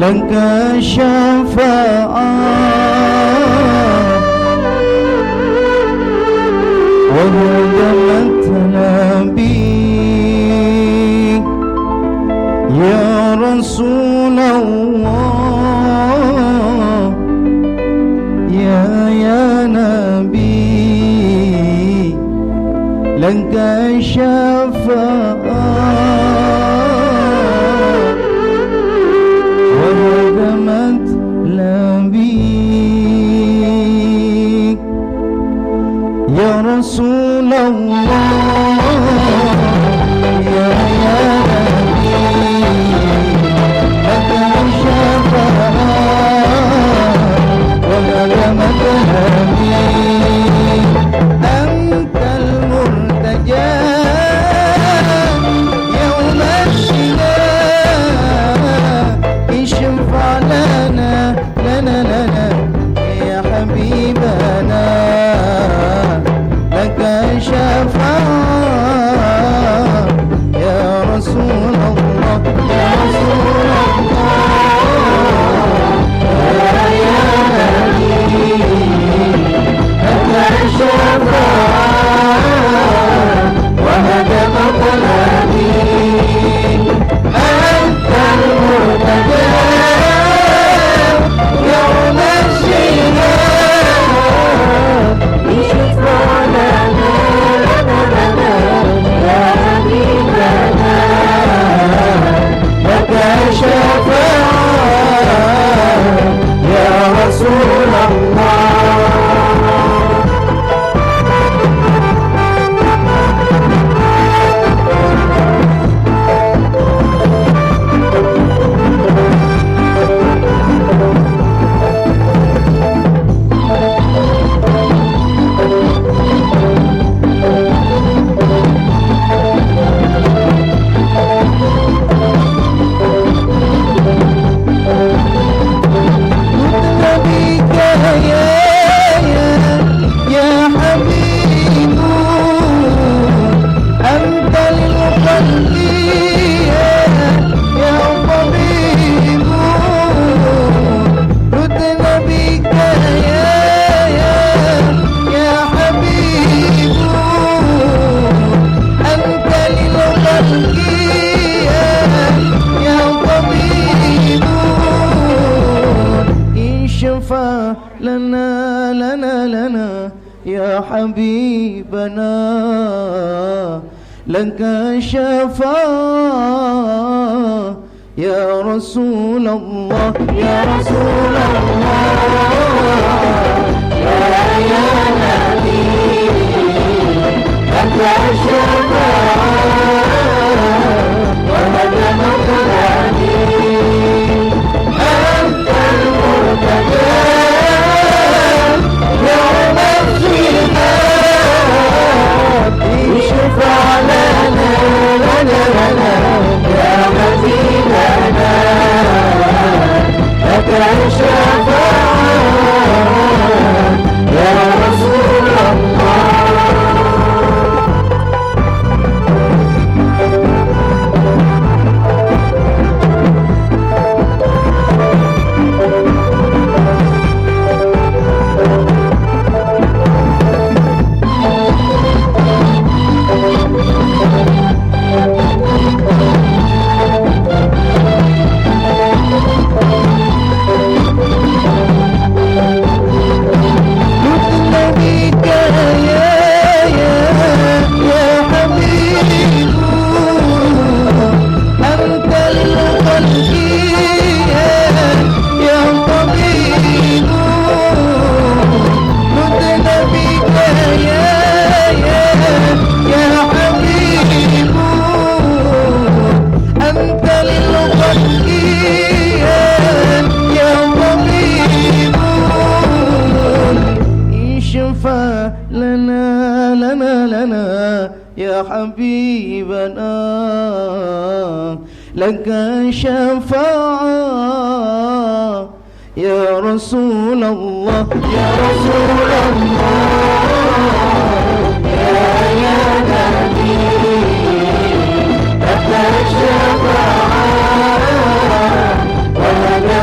لك شفاعة وهدمت نبي يا رسول الله يا نبي لك شفاعة وهدمت نبي يا رسول الله يا نبي لك شفاعة وهدمت نبي أنت المرتجى يوم الشداء اشفع لنا يا حبيبنا لك شفاعة يا رسول الله يا رسول الله يا نبي لك شفاعة وهدم طلبي أنت المرتجى يوم الشداء اشفع لنا يا حبيبنا لك شفاعة يا رسول الله لنا يا حبيبنا لك شفاعة يا رسول الله يا رسول الله يا نبي لك شفاعة وهدم طلبي أنت المرتجى يوم الشداء اشفع لنا يا حبيبنا لك شفاعة يا رسول الله لنا يا حبيبنا لك شفاعة يا رسول الله يا رسول الله يا نبي لك شفاعة وهدى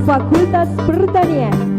Fakultas Pertanian.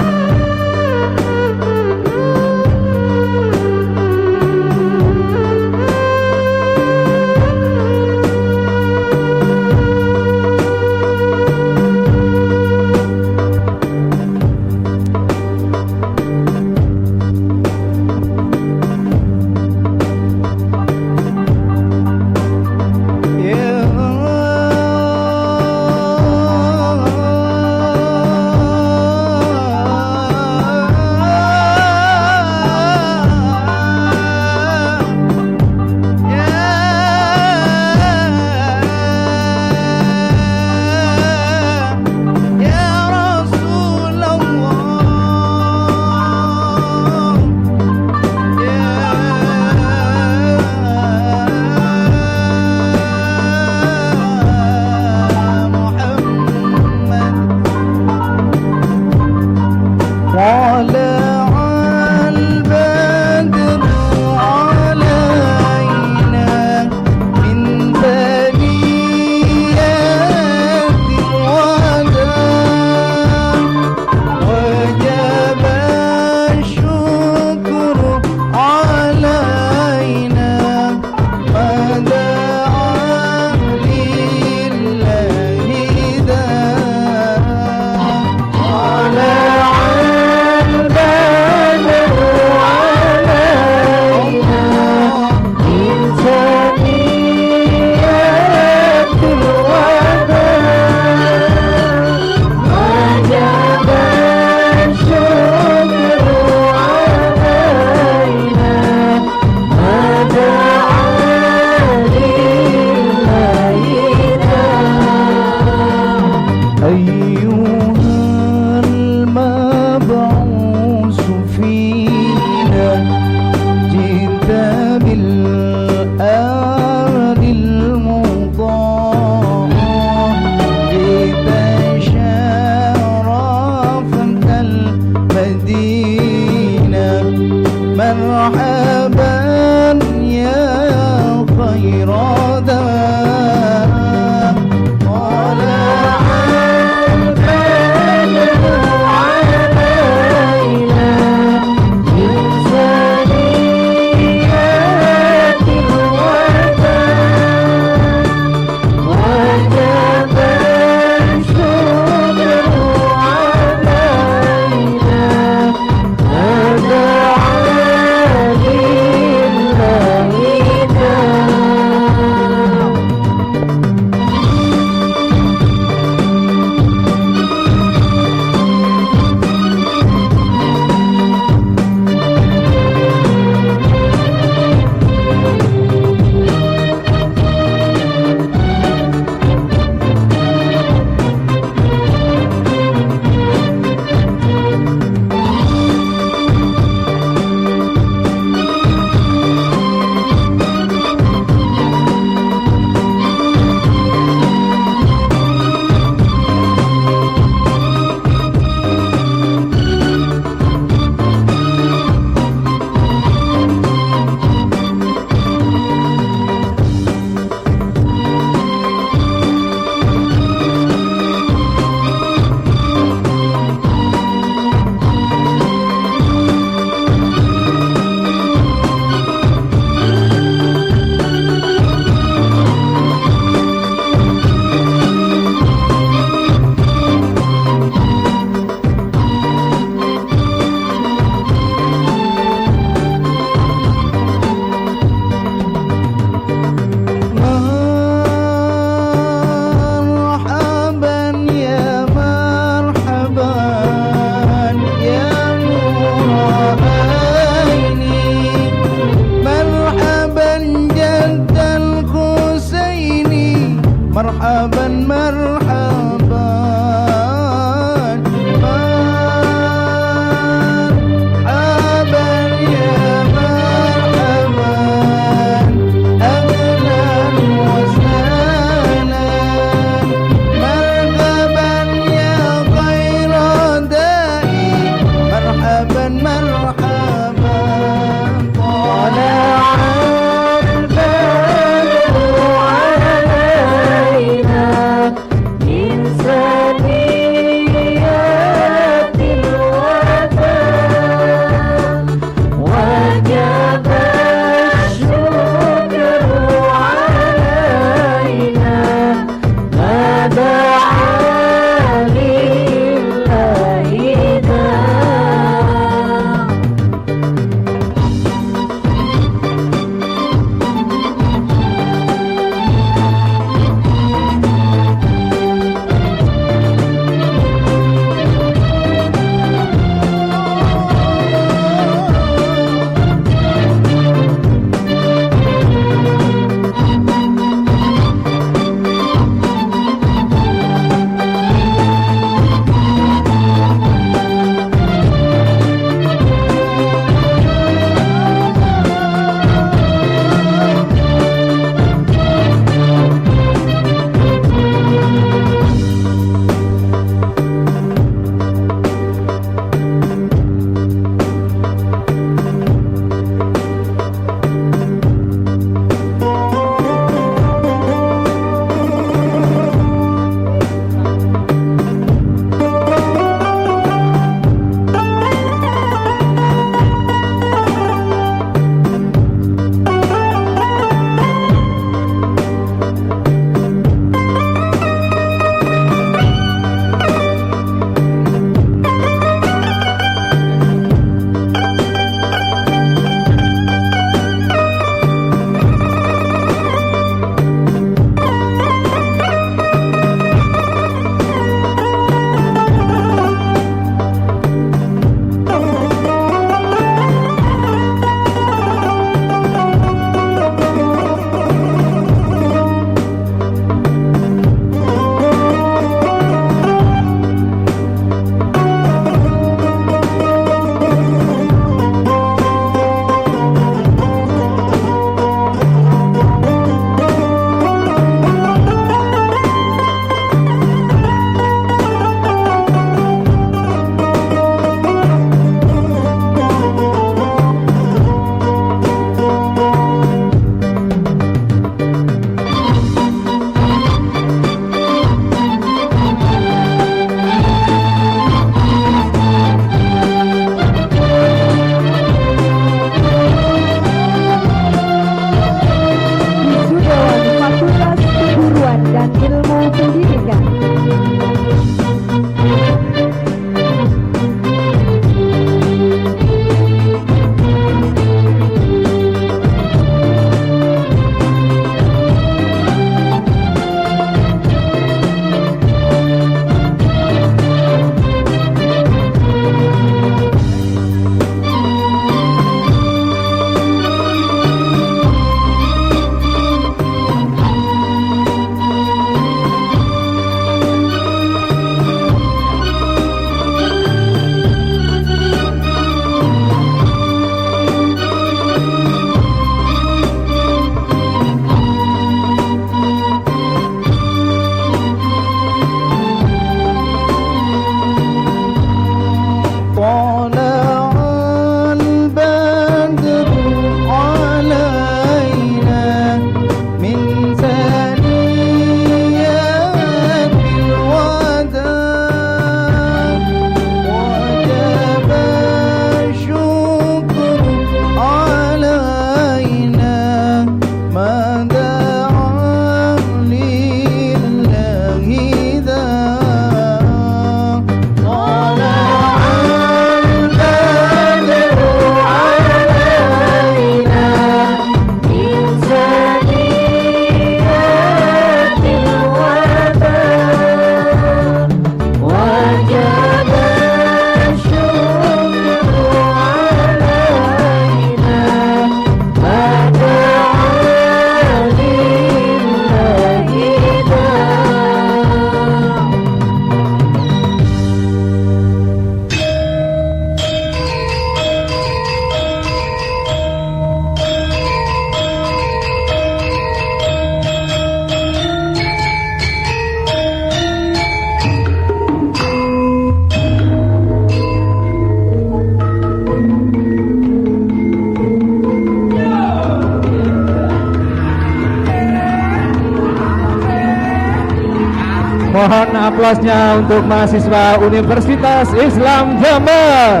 aplausnya untuk mahasiswa Universitas Islam Jember.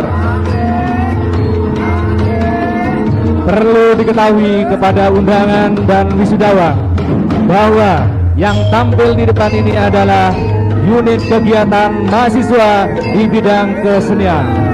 Perlu diketahui kepada undangan dan wisudawan bahwa yang tampil di depan ini adalah unit kegiatan mahasiswa di bidang kesenian.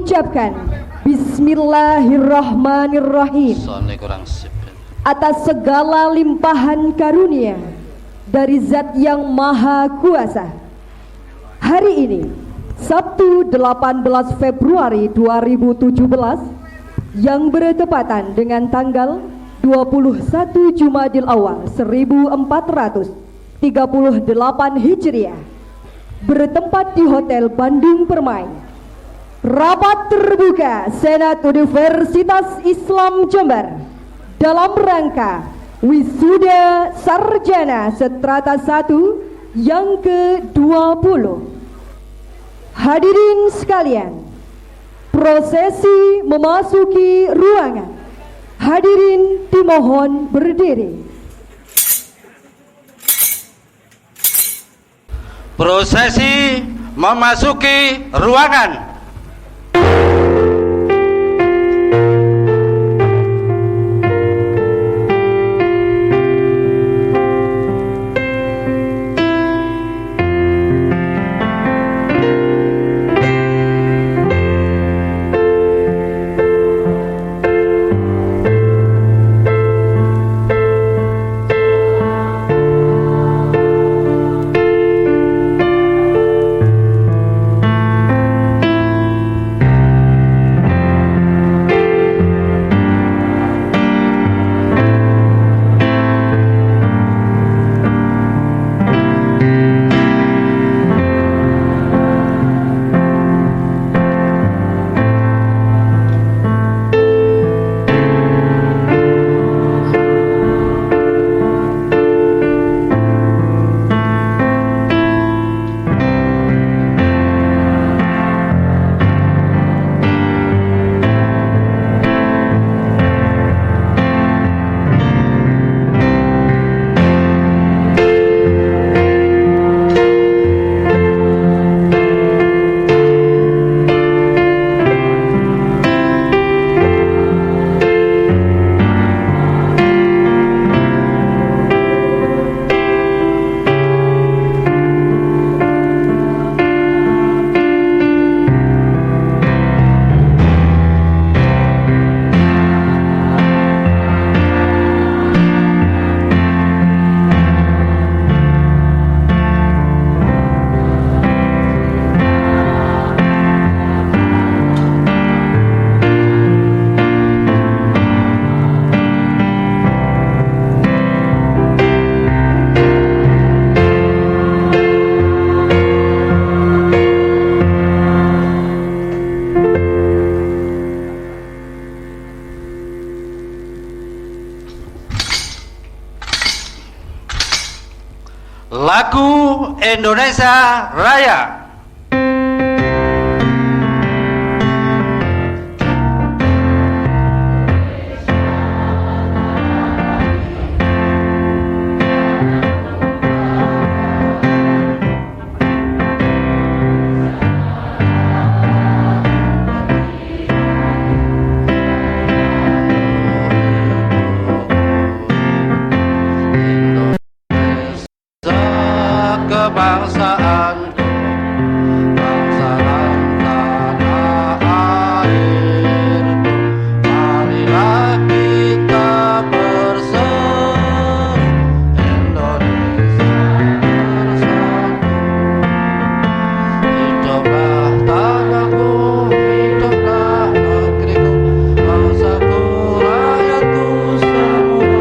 ucapkan Bismillahirrahmanirrahim atas segala limpahan karunia dari Zat yang Maha Kuasa. Hari ini, Sabtu 18 Februari 2017, yang bertepatan dengan tanggal 21 Jumadil Awal 1438 Hijriah, bertempat di Hotel Bandung Permai. Rapat terbuka Senat Universitas Islam Jember dalam rangka Wisuda Sarjana Strata 1 yang ke-20. Hadirin sekalian, prosesi memasuki ruangan. Hadirin dimohon berdiri. Prosesi memasuki ruangan. Lagu Indonesia Raya. Kebangsaanku, bangsa dan tanah airku, marilah kita bersatu, Indonesia bersatu. Hiduplah tanahku, hiduplah negeriku, bangsaku, rakyatku semuanya.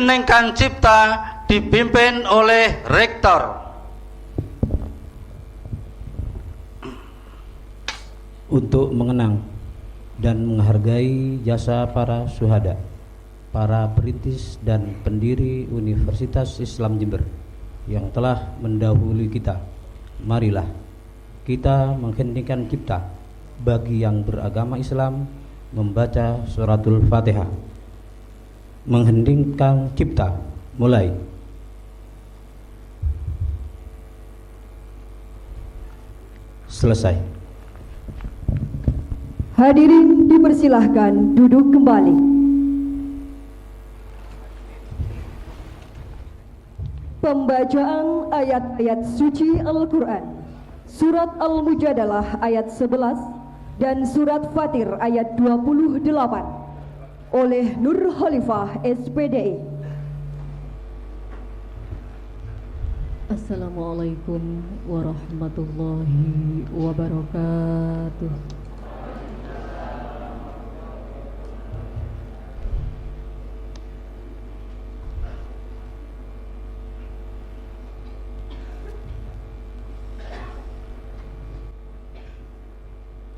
dening Kang Cipta dipimpin oleh Rektor. Untuk mengenang dan menghargai jasa para syuhada, para perintis dan pendiri Universitas Islam Jember yang telah mendahului kita, marilah kita mengheningkan cipta bagi yang beragama Islam membaca suratul Fatihah. Mengheningkan cipta, mulai. Selesai. Hadirin dipersilahkan duduk kembali. Pembacaan ayat-ayat suci Al-Quran, Surat Al-Mujadalah ayat 11 dan Surat Fatir ayat 28 oleh Nur Khalifah SPDI. Assalamualaikum warahmatullahi wabarakatuh.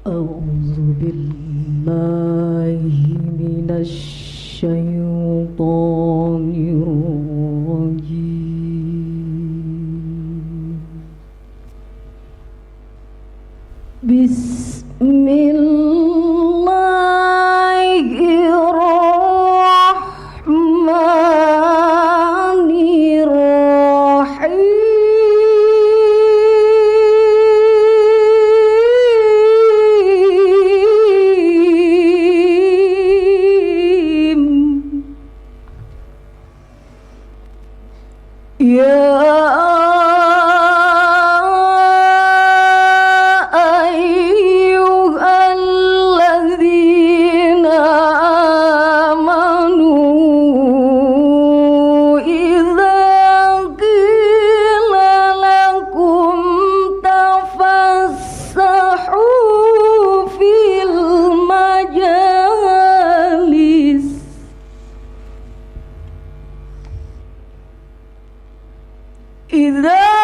A'udzu billahi minasy syaithanir rajim. Innama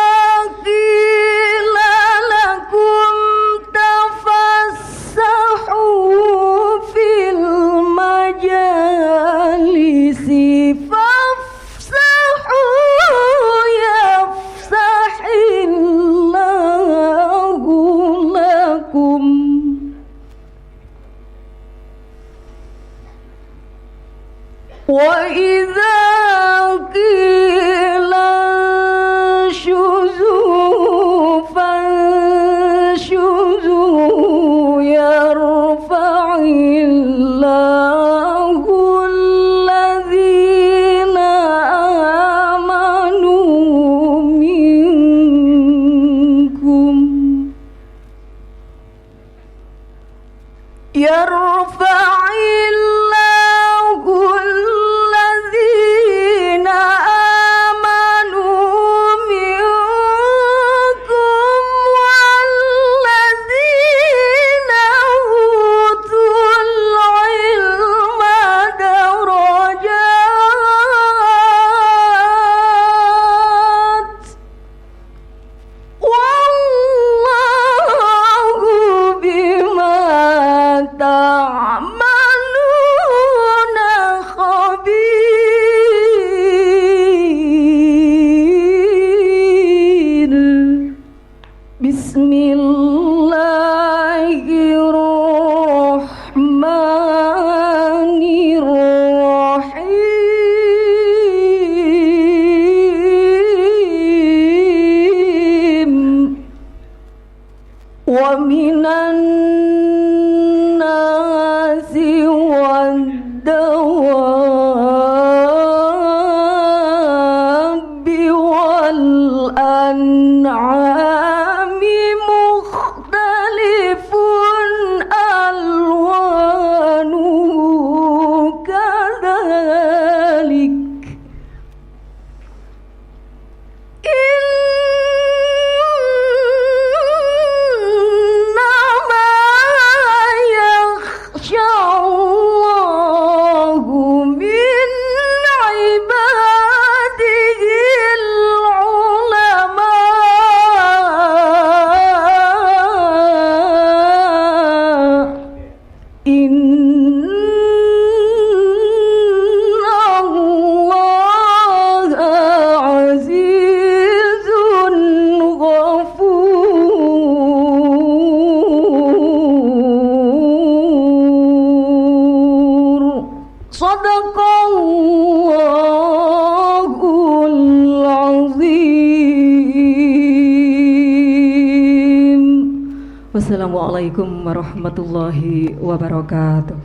Assalamualaikum warahmatullahi wabarakatuh.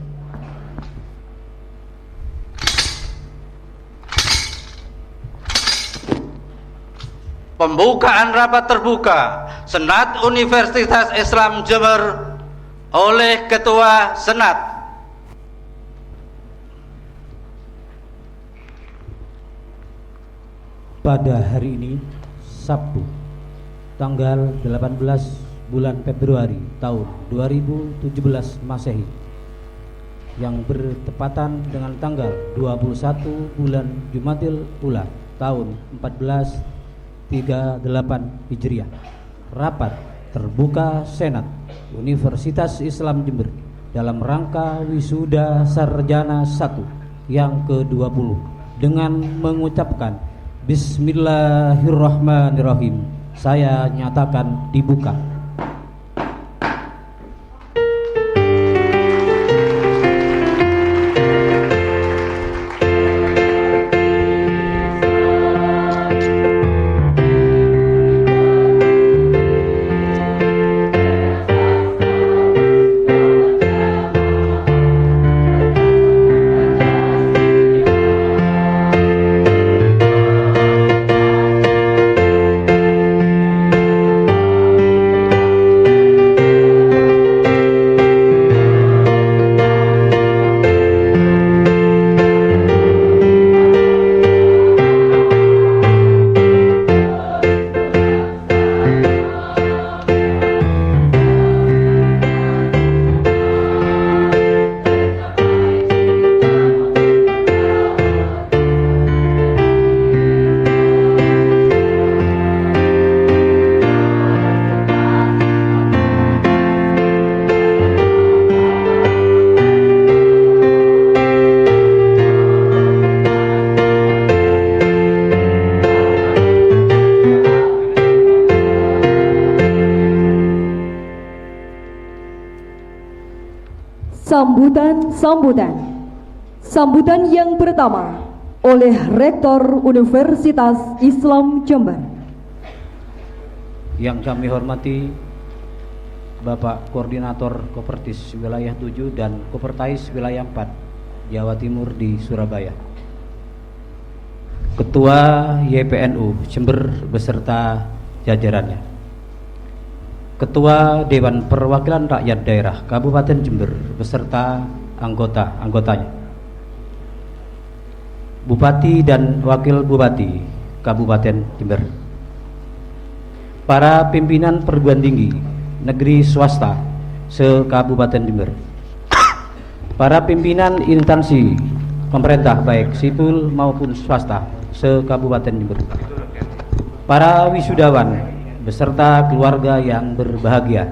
Pembukaan rapat terbuka Senat Universitas Islam Jember oleh Ketua Senat. Pada hari ini, Sabtu, tanggal 18 bulan Februari tahun 2017 Masehi, yang bertepatan dengan tanggal 21 bulan Jumadil Ula tahun 1438 Hijriah, rapat terbuka Senat Universitas Islam Jember dalam rangka wisuda sarjana 1 yang ke-20 dengan mengucapkan Bismillahirrahmanirrahim. Saya nyatakan dibuka. Sambutan yang pertama oleh Rektor Universitas Islam Jember. Yang kami hormati Bapak Koordinator Kopertis Wilayah 7 dan Kopertais Wilayah 4 Jawa Timur di Surabaya, Ketua YPNU Jember beserta jajarannya, Ketua Dewan Perwakilan Rakyat Daerah Kabupaten Jember beserta anggota-anggotanya, Bupati dan Wakil Bupati Kabupaten Jember, para pimpinan perguruan tinggi negeri swasta se-Kabupaten Jember, para pimpinan instansi pemerintah baik sipil maupun swasta se-Kabupaten Jember, para wisudawan beserta keluarga yang berbahagia,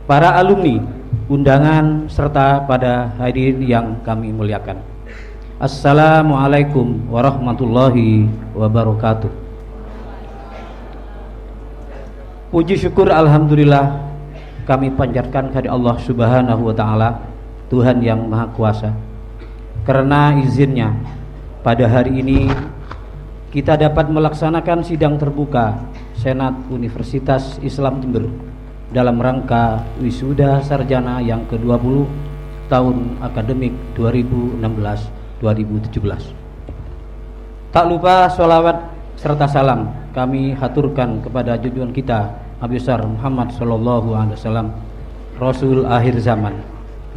para alumni undangan serta pada hadirin yang kami muliakan. Assalamualaikum warahmatullahi wabarakatuh. Puji syukur alhamdulillah kami panjatkan kepada Allah Subhanahu wa taala, Tuhan yang Maha Kuasa. Karena izinnya pada hari ini kita dapat melaksanakan sidang terbuka Senat Universitas Islam Jember dalam rangka wisuda sarjana yang ke-20 tahun akademik 2016-2017. Tak lupa sholawat serta salam kami haturkan kepada junjungan kita Nabi besar Muhammad sallallahu alaihi wasallam, Rasul akhir zaman,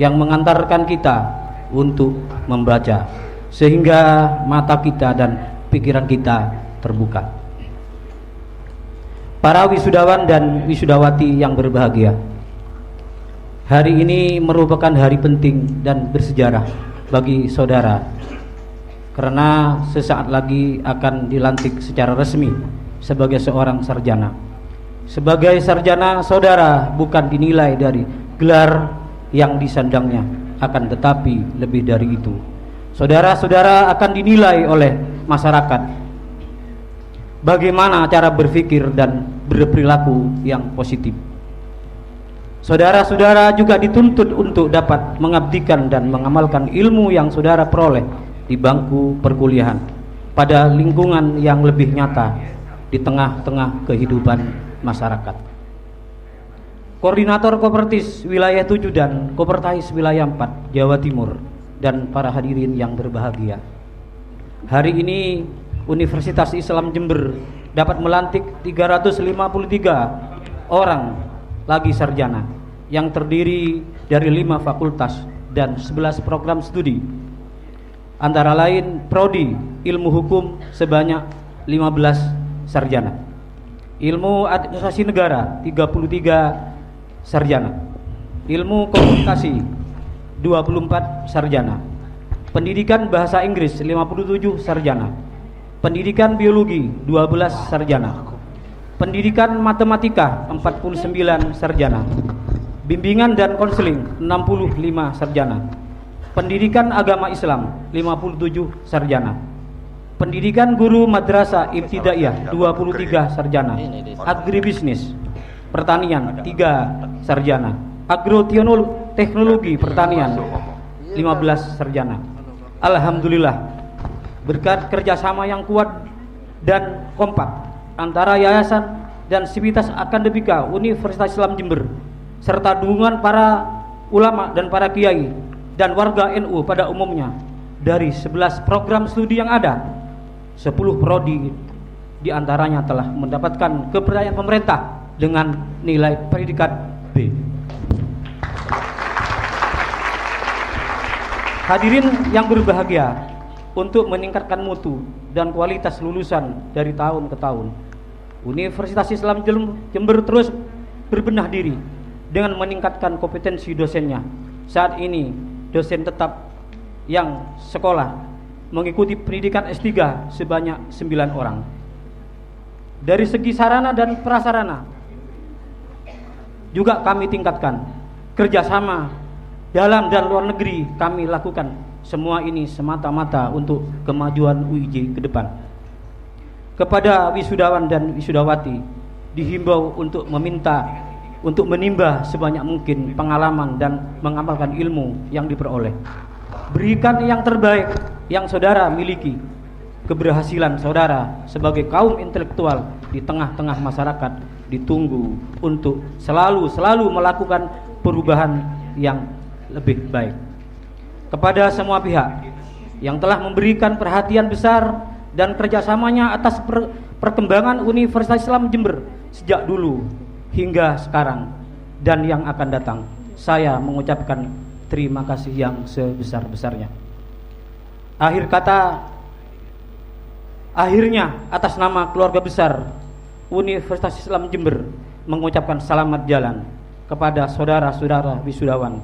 yang mengantarkan kita untuk membaca sehingga mata kita dan pikiran kita terbuka. Para wisudawan dan wisudawati yang berbahagia, hari ini merupakan hari penting dan bersejarah bagi saudara, karena sesaat lagi akan dilantik secara resmi sebagai seorang sarjana. Sebagai sarjana, saudara bukan dinilai dari gelar yang disandangnya, akan tetapi lebih dari itu, saudara-saudara akan dinilai oleh masyarakat bagaimana cara berpikir dan berperilaku yang positif. Saudara-saudara juga dituntut untuk dapat mengabdikan dan mengamalkan ilmu yang saudara peroleh di bangku perkuliahan pada lingkungan yang lebih nyata di tengah-tengah kehidupan masyarakat. Koordinator Kopertis Wilayah 7 dan Kopertais Wilayah 4 Jawa Timur, dan para hadirin yang berbahagia. Hari ini Universitas Islam Jember dapat melantik 353 orang lagi sarjana yang terdiri dari 5 fakultas dan 11 program studi. Antara lain Prodi Ilmu Hukum sebanyak 15 sarjana, Ilmu Administrasi Negara 33 sarjana, Ilmu Komunikasi 24 sarjana, Pendidikan Bahasa Inggris 57 sarjana, Pendidikan Biologi 12 sarjana, Pendidikan Matematika 49 sarjana, Bimbingan dan Konseling 65 sarjana, Pendidikan Agama Islam 57 sarjana, Pendidikan Guru Madrasah Ibtidaiyah 23 sarjana, Agribisnis Pertanian 3 sarjana, Agroteknologi Pertanian 15 sarjana. Alhamdulillah, berkat kerjasama yang kuat dan kompak antara yayasan dan sivitas akademika Universitas Islam Jember serta dukungan para ulama dan para kiai dan warga NU pada umumnya, dari 11 program studi yang ada, 10 prodi diantaranya telah mendapatkan kepercayaan pemerintah dengan nilai predikat B. Hadirin yang berbahagia, untuk meningkatkan mutu dan kualitas lulusan dari tahun ke tahun, Universitas Islam Jember terus berbenah diri dengan meningkatkan kompetensi dosennya. Saat ini dosen tetap yang sekolah mengikuti pendidikan S3 sebanyak 9 orang. Dari segi sarana dan prasarana juga kami tingkatkan. Kerjasama dalam dan luar negeri kami lakukan. Semua ini semata-mata untuk kemajuan UIJ ke depan. Kepada wisudawan dan wisudawati dihimbau untuk menimba sebanyak mungkin pengalaman dan mengamalkan ilmu yang diperoleh. Berikan yang terbaik yang saudara miliki. Keberhasilan saudara sebagai kaum intelektual di tengah-tengah masyarakat ditunggu untuk selalu melakukan perubahan yang lebih baik. Kepada semua pihak yang telah memberikan perhatian besar dan kerjasamanya atas perkembangan Universitas Islam Jember sejak dulu hingga sekarang dan yang akan datang, saya mengucapkan terima kasih yang sebesar-besarnya. Akhirnya atas nama keluarga besar Universitas Islam Jember mengucapkan selamat jalan kepada saudara-saudara wisudawan.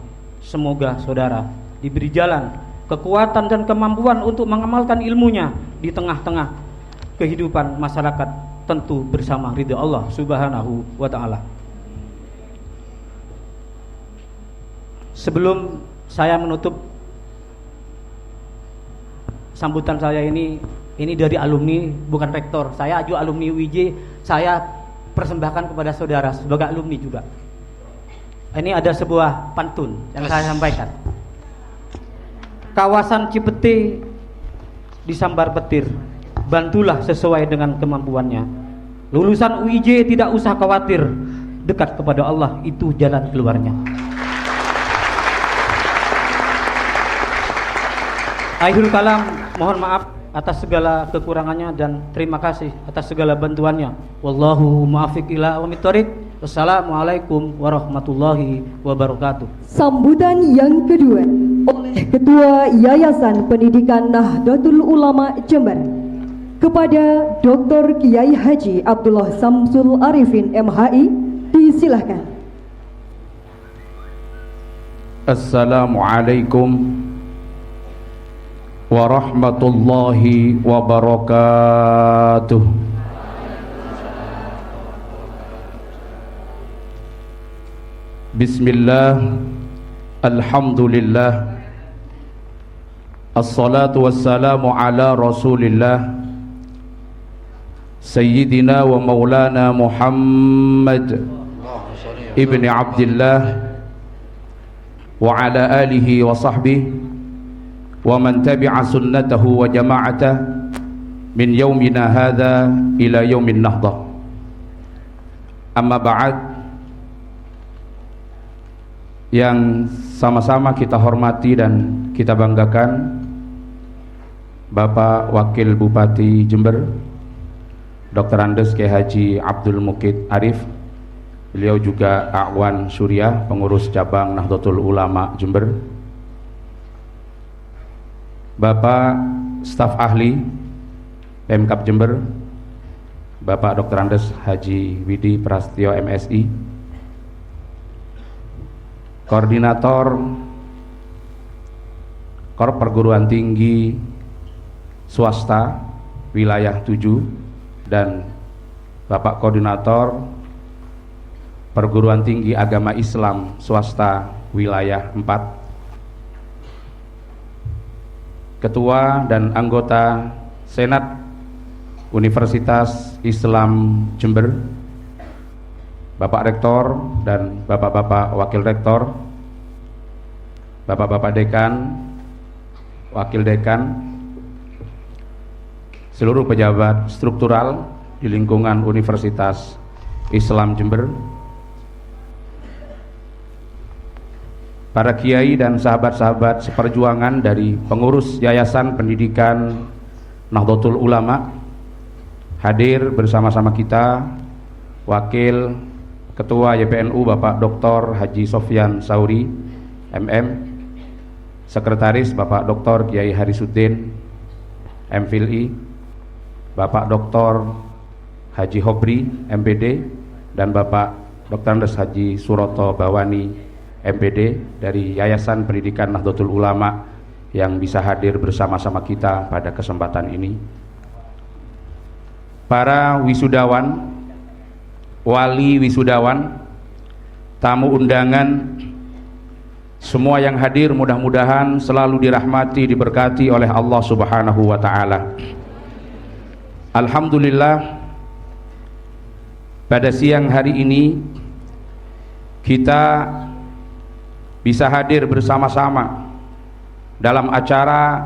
Semoga saudara diberi jalan, kekuatan dan kemampuan untuk mengamalkan ilmunya di tengah-tengah kehidupan masyarakat, tentu bersama ridha Allah Subhanahu wa ta'ala. Sebelum saya menutup sambutan saya ini dari alumni, bukan rektor. Saya juga alumni UIJ. Saya persembahkan kepada saudara sebagai alumni juga. Ini ada sebuah pantun yang saya sampaikan. Kawasan Cipete disambar petir, bantulah sesuai dengan kemampuannya. Lulusan UIJ tidak usah khawatir, dekat kepada Allah itu jalan keluarnya. Akhirul kalam, mohon maaf atas segala kekurangannya dan terima kasih atas segala bantuannya. Wallahu muwaffiq ila aqwamit thoriq. Wassalamualaikum warahmatullahi wabarakatuh. Sambutan yang kedua oleh Ketua Yayasan Pendidikan Nahdlatul Ulama Jember kepada Dr. Kiai Haji Abdullah Samsul Arifin MHI, disilahkan. Assalamualaikum warahmatullahi wabarakatuh. Bismillah, alhamdulillah, assalatu wassalamu ala rasulillah Sayyidina wa maulana Muhammad ibni Abdillah wa ala alihi wa sahbihi wa man tabi'a sunnatahu wa jama'atah min yaumina hadha ila yaumin nahdah. Amma ba'd. yang sama-sama kita hormati dan kita banggakan, Bapak Wakil Bupati Jember Dr. Andes Kiai Haji Abdul Mukid Arif. Beliau juga A'wan Surya, pengurus cabang Nahdlatul Ulama Jember. Bapak staf ahli Pemkab Jember, Bapak Dr. Andes Haji Widi Prastyo MSI, Koordinator Korp Perguruan Tinggi Swasta Wilayah 7 dan Bapak Koordinator Perguruan Tinggi Agama Islam Swasta Wilayah 4, Ketua dan anggota Senat Universitas Islam Jember, Bapak Rektor dan Bapak-Bapak Wakil Rektor, Bapak-Bapak Dekan, Wakil Dekan, seluruh pejabat struktural di lingkungan Universitas Islam Jember, para kiai dan sahabat-sahabat seperjuangan dari pengurus Yayasan Pendidikan Nahdlatul Ulama, hadir bersama-sama kita, Wakil Ketua YPNU Bapak Dr. Haji Sofyan Sauri MM, Sekretaris Bapak Dr. Kiai Harisuddin MPhilI, Bapak Dr. Haji Hobri MPD, dan Bapak Dr. Andes Haji Suroto Bawani MPD dari Yayasan Pendidikan Nahdlatul Ulama yang bisa hadir bersama-sama kita pada kesempatan ini. Para wisudawan, wali wisudawan, tamu undangan, semua yang hadir mudah-mudahan selalu dirahmati, diberkati oleh Allah Subhanahu wa taala. Alhamdulillah, pada siang hari ini kita bisa hadir bersama-sama dalam acara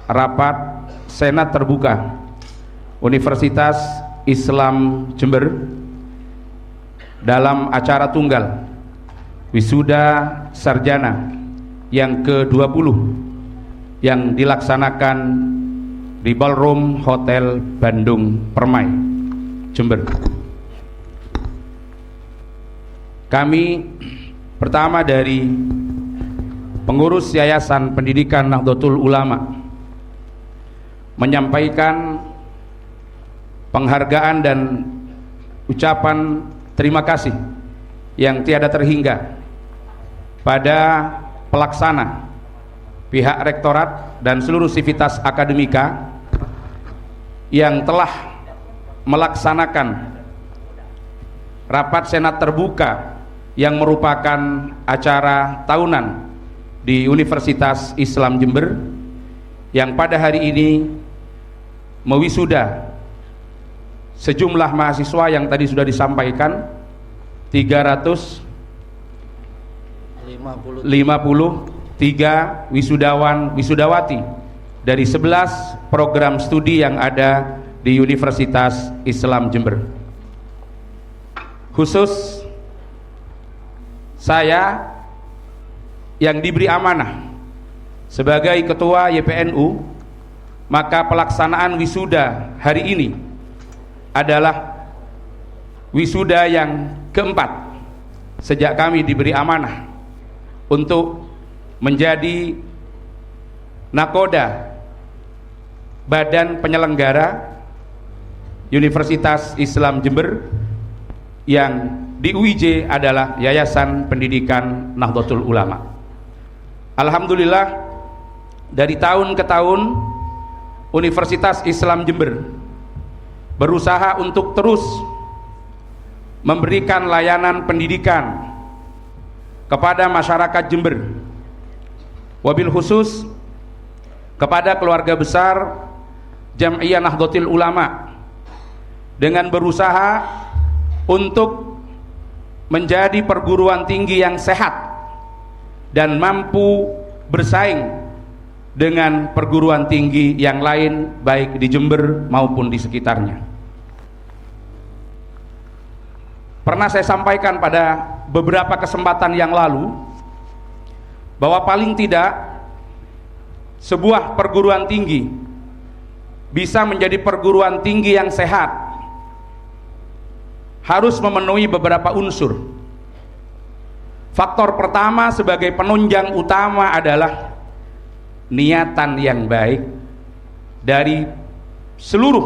rapat Senat Terbuka Universitas Islam Jember dalam acara tunggal wisuda sarjana yang ke-20 yang dilaksanakan di Ballroom Hotel Bandung Permai, Jember. Kami pertama dari pengurus Yayasan Pendidikan Nahdlatul Ulama menyampaikan penghargaan dan ucapan terima kasih yang tiada terhingga pada pelaksana, pihak rektorat dan seluruh sivitas akademika yang telah melaksanakan rapat senat terbuka yang merupakan acara tahunan di Universitas Islam Jember yang pada hari ini mewisuda sejumlah mahasiswa yang tadi sudah disampaikan 353 wisudawan wisudawati dari 11 program studi yang ada di Universitas Islam Jember. Khusus saya yang diberi amanah sebagai ketua YPNU, maka pelaksanaan wisuda hari ini adalah wisuda yang keempat sejak kami diberi amanah untuk menjadi nakoda badan penyelenggara Universitas Islam Jember, yang di UIJ adalah Yayasan Pendidikan Nahdlatul Ulama. Alhamdulillah, dari tahun ke tahun Universitas Islam Jember berusaha untuk terus memberikan layanan pendidikan kepada masyarakat Jember, wabil khusus kepada keluarga besar Jam'iyah Nahdlatul Ulama, dengan berusaha untuk menjadi perguruan tinggi yang sehat dan mampu bersaing dengan perguruan tinggi yang lain baik di Jember maupun di sekitarnya. Pernah saya sampaikan pada beberapa kesempatan yang lalu bahwa paling tidak sebuah perguruan tinggi bisa menjadi perguruan tinggi yang sehat harus memenuhi beberapa unsur. Faktor pertama sebagai penunjang utama adalah niatan yang baik dari seluruh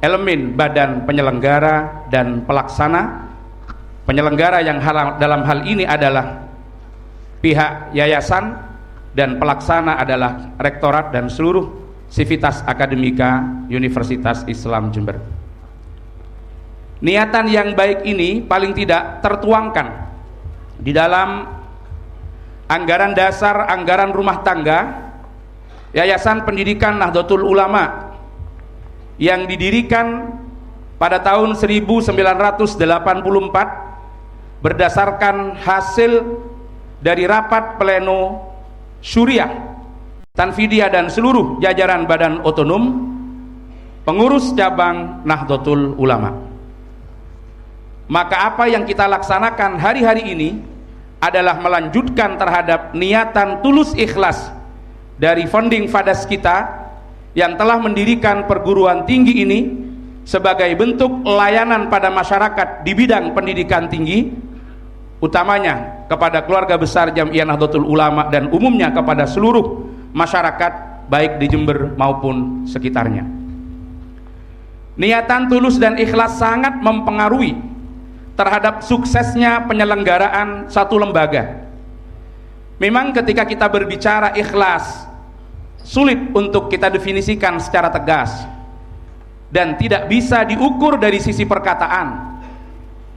elemen badan penyelenggara dan pelaksana. Penyelenggara yang dalam hal ini adalah pihak yayasan, dan pelaksana adalah rektorat dan seluruh sivitas akademika Universitas Islam Jember. Niatan yang baik ini paling tidak tertuangkan di dalam anggaran dasar, anggaran rumah tangga Yayasan Pendidikan Nahdlatul Ulama yang didirikan pada tahun 1984 berdasarkan hasil dari rapat pleno Syuriah, Tanfidiyah dan seluruh jajaran badan otonom pengurus cabang Nahdlatul Ulama. Maka apa yang kita laksanakan hari-hari ini adalah melanjutkan terhadap niatan tulus ikhlas dari founding fathers kita yang telah mendirikan perguruan tinggi ini sebagai bentuk layanan pada masyarakat di bidang pendidikan tinggi, utamanya kepada keluarga besar Jamiah Nahdlatul Ulama dan umumnya kepada seluruh masyarakat baik di Jember maupun sekitarnya. Niatan tulus dan ikhlas sangat mempengaruhi terhadap suksesnya penyelenggaraan satu lembaga. Memang ketika kita berbicara ikhlas sulit untuk kita definisikan secara tegas dan tidak bisa diukur dari sisi perkataan,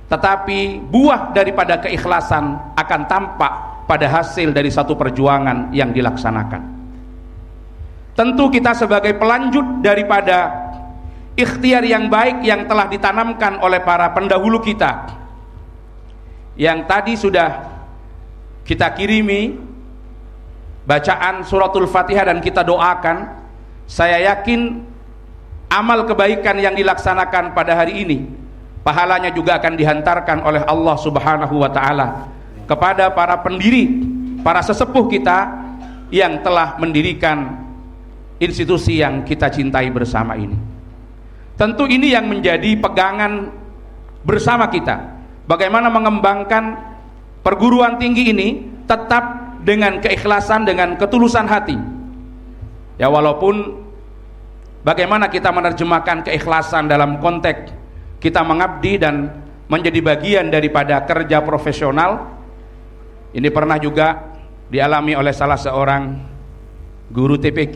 tetapi buah daripada keikhlasan akan tampak pada hasil dari satu perjuangan yang dilaksanakan. Tentu kita sebagai pelanjut daripada ikhtiar yang baik yang telah ditanamkan oleh para pendahulu kita, yang tadi sudah kita kirimi bacaan suratul Fatihah dan kita doakan, saya yakin amal kebaikan yang dilaksanakan pada hari ini pahalanya juga akan dihantarkan oleh Allah Subhanahu wa Ta'ala kepada para pendiri, para sesepuh kita yang telah mendirikan institusi yang kita cintai bersama ini. Tentu ini yang menjadi pegangan bersama kita, bagaimana mengembangkan perguruan tinggi ini tetap dengan keikhlasan, dengan ketulusan hati. Ya, walaupun bagaimana kita menerjemahkan keikhlasan dalam konteks kita mengabdi dan menjadi bagian daripada kerja profesional, ini pernah juga dialami oleh salah seorang guru TPQ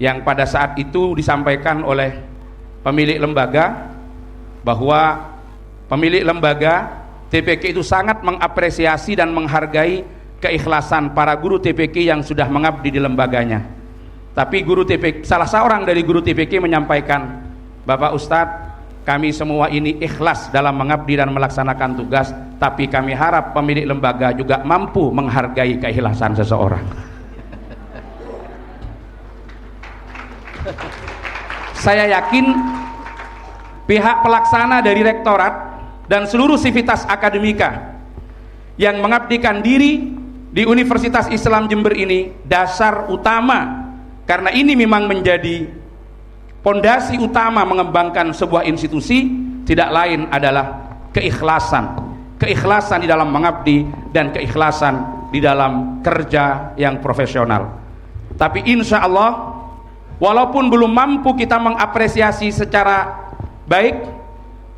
yang pada saat itu disampaikan oleh pemilik lembaga bahwa pemilik lembaga TPQ itu sangat mengapresiasi dan menghargai keikhlasan para guru TPQ yang sudah mengabdi di lembaganya. Tapi guru TPQ, salah seorang dari guru TPQ menyampaikan, Bapak Ustadz, kami semua ini ikhlas dalam mengabdi dan melaksanakan tugas, tapi kami harap pemilik lembaga juga mampu menghargai keikhlasan seseorang. Saya yakin pihak pelaksana dari rektorat dan seluruh sivitas akademika yang mengabdikan diri di Universitas Islam Jember ini dasar utama, karena ini memang menjadi pondasi utama mengembangkan sebuah institusi, tidak lain adalah keikhlasan di dalam mengabdi dan keikhlasan di dalam kerja yang profesional. Tapi insya Allah, walaupun belum mampu kita mengapresiasi secara baik,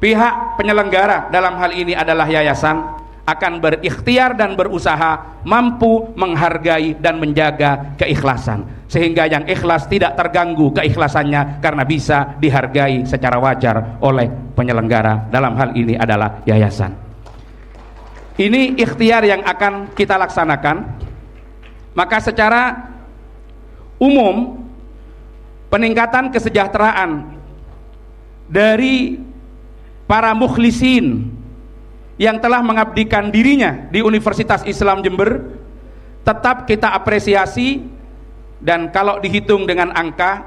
pihak penyelenggara dalam hal ini adalah yayasan akan berikhtiar dan berusaha mampu menghargai dan menjaga keikhlasan, sehingga yang ikhlas tidak terganggu keikhlasannya karena bisa dihargai secara wajar oleh penyelenggara, dalam hal ini adalah yayasan. Ini ikhtiar yang akan kita laksanakan. Maka secara umum peningkatan kesejahteraan dari para mukhlisin yang telah mengabdikan dirinya di Universitas Islam Jember tetap kita apresiasi, dan kalau dihitung dengan angka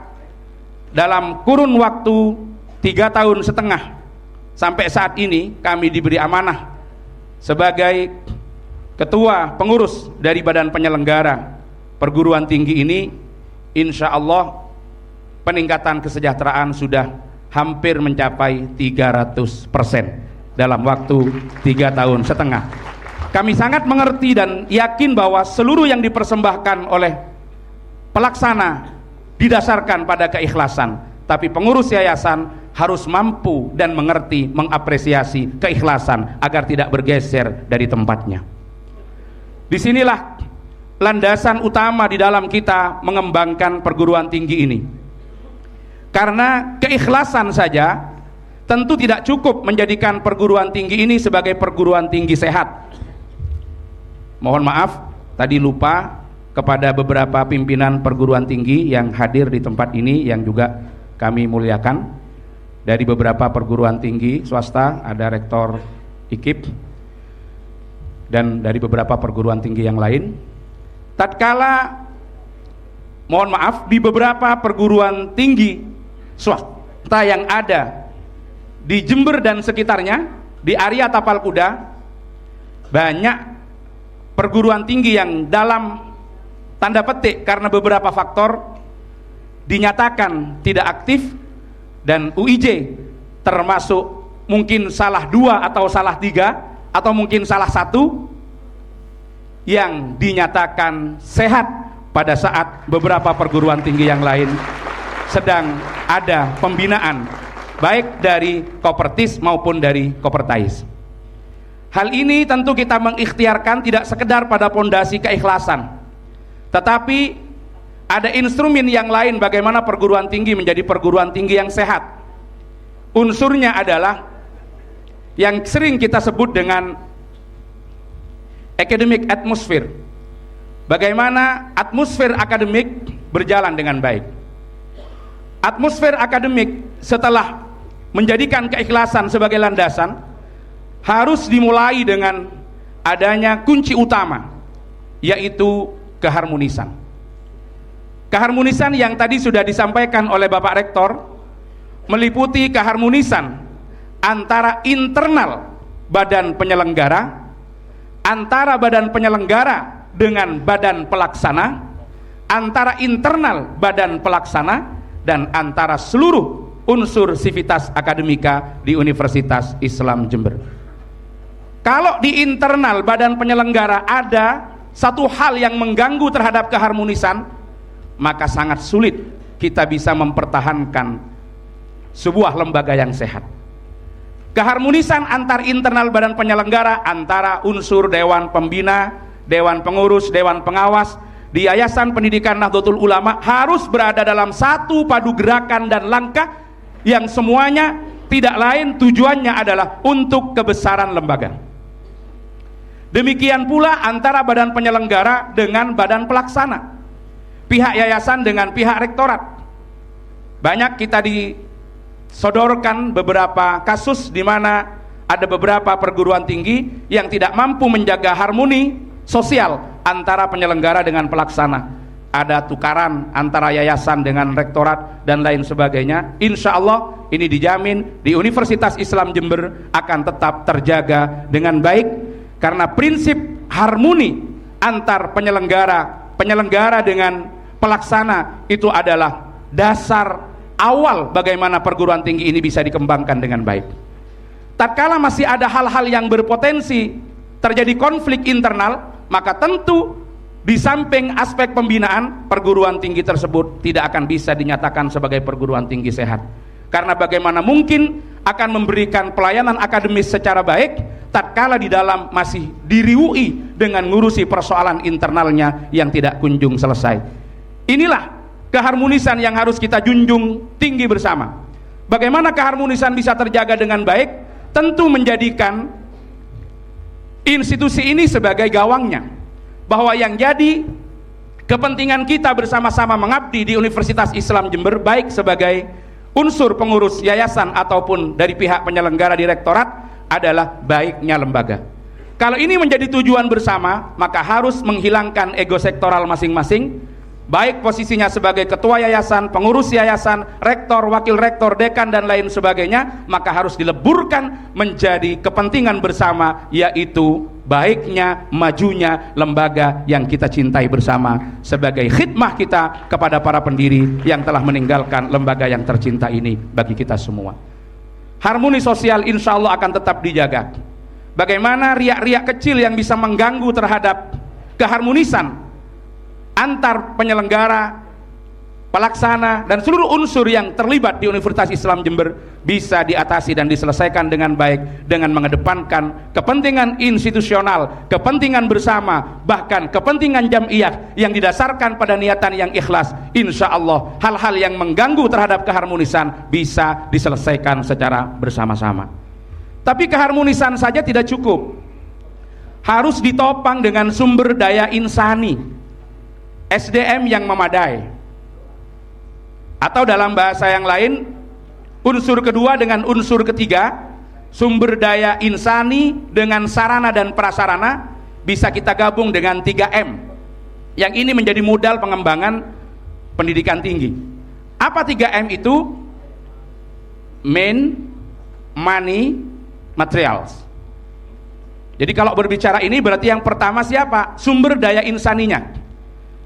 dalam kurun waktu 3,5 tahun sampai saat ini kami diberi amanah sebagai ketua pengurus dari badan penyelenggara perguruan tinggi ini, insya Allah peningkatan kesejahteraan sudah hampir mencapai 300% dalam waktu 3,5 tahun. Kami sangat mengerti dan yakin bahwa seluruh yang dipersembahkan oleh pelaksana didasarkan pada keikhlasan, tapi pengurus yayasan harus mampu dan mengerti, mengapresiasi keikhlasan agar tidak bergeser dari tempatnya. Disinilah landasan utama di dalam kita mengembangkan perguruan tinggi ini. Karena keikhlasan saja tentu tidak cukup menjadikan perguruan tinggi ini sebagai perguruan tinggi sehat. Mohon maaf, tadi lupa kepada beberapa pimpinan perguruan tinggi yang hadir di tempat ini yang juga kami muliakan. Dari beberapa perguruan tinggi swasta, ada rektor IKIP dan dari beberapa perguruan tinggi yang lain. Tatkala, mohon maaf, di beberapa perguruan tinggi swasta yang ada di Jember dan sekitarnya, di area Tapal Kuda, banyak perguruan tinggi yang dalam tanda petik karena beberapa faktor dinyatakan tidak aktif, dan UIJ termasuk mungkin salah 2 atau salah 3 atau mungkin salah 1 yang dinyatakan sehat pada saat beberapa perguruan tinggi yang lain sedang ada pembinaan baik dari Kopertis maupun dari Kopertais. Hal ini tentu kita mengikhtiarkan tidak sekedar pada pondasi keikhlasan, tetapi ada instrumen yang lain bagaimana perguruan tinggi menjadi perguruan tinggi yang sehat. Unsurnya adalah yang sering kita sebut dengan academic atmosphere. Bagaimana atmosfer akademik berjalan dengan baik. Atmosfer akademik setelah menjadikan keikhlasan sebagai landasan harus dimulai dengan adanya kunci utama, yaitu keharmonisan. Keharmonisan yang tadi sudah disampaikan oleh Bapak Rektor meliputi keharmonisan antara internal badan penyelenggara, antara badan penyelenggara dengan badan pelaksana, antara internal badan pelaksana, dan antara seluruh unsur sivitas akademika di Universitas Islam Jember. Kalau di internal badan penyelenggara ada satu hal yang mengganggu terhadap keharmonisan, maka sangat sulit kita bisa mempertahankan sebuah lembaga yang sehat. Keharmonisan antar internal badan penyelenggara, antara unsur dewan pembina, dewan pengurus, dewan pengawas di Yayasan Pendidikan Nahdlatul Ulama harus berada dalam satu padu gerakan dan langkah yang semuanya tidak lain tujuannya adalah untuk kebesaran lembaga. Demikian pula antara badan penyelenggara dengan badan pelaksana, pihak yayasan dengan pihak rektorat. Banyak kita disodorkan beberapa kasus di mana ada beberapa perguruan tinggi yang tidak mampu menjaga harmoni sosial antara penyelenggara dengan pelaksana. Ada tukaran antara yayasan dengan rektorat dan lain sebagainya. Insya Allah ini dijamin di Universitas Islam Jember akan tetap terjaga dengan baik, karena prinsip harmoni antar penyelenggara dengan pelaksana itu adalah dasar awal bagaimana perguruan tinggi ini bisa dikembangkan dengan baik. Tatkala masih ada hal-hal yang berpotensi terjadi konflik internal, maka tentu di samping aspek pembinaan, perguruan tinggi tersebut tidak akan bisa dinyatakan sebagai perguruan tinggi sehat. Karena bagaimana mungkin akan memberikan pelayanan akademis secara baik tatkala di dalam masih diriui dengan ngurusi persoalan internalnya yang tidak kunjung selesai. Inilah keharmonisan yang harus kita junjung tinggi bersama. Bagaimana keharmonisan bisa terjaga dengan baik? Tentu menjadikan institusi ini sebagai gawangnya, bahwa yang jadi kepentingan kita bersama-sama mengabdi di Universitas Islam Jember, baik sebagai unsur pengurus yayasan ataupun dari pihak penyelenggara direktorat, adalah baiknya lembaga. Kalau ini menjadi tujuan bersama, maka harus menghilangkan ego sektoral masing-masing, baik posisinya sebagai ketua yayasan, pengurus yayasan, rektor, wakil rektor, dekan dan lain sebagainya, maka harus dileburkan menjadi kepentingan bersama, yaitu baiknya, majunya lembaga yang kita cintai bersama sebagai khidmah kita kepada para pendiri yang telah meninggalkan lembaga yang tercinta ini bagi kita semua. Harmoni sosial insya Allah akan tetap dijaga. Bagaimana riak-riak kecil yang bisa mengganggu terhadap keharmonisan antar penyelenggara, pelaksana, dan seluruh unsur yang terlibat di Universitas Islam Jember bisa diatasi dan diselesaikan dengan baik dengan mengedepankan kepentingan institusional, kepentingan bersama, bahkan kepentingan jam'iyah yang didasarkan pada niatan yang ikhlas. Insya Allah hal-hal yang mengganggu terhadap keharmonisan bisa diselesaikan secara bersama-sama. Tapi keharmonisan saja tidak cukup, harus ditopang dengan sumber daya insani, SDM yang memadai, atau dalam bahasa yang lain, unsur kedua dengan unsur ketiga, sumber daya insani dengan sarana dan prasarana bisa kita gabung dengan 3M yang ini menjadi modal pengembangan pendidikan tinggi. Apa 3M itu? Man, money, materials. Jadi kalau berbicara ini berarti yang pertama siapa? Sumber daya insaninya.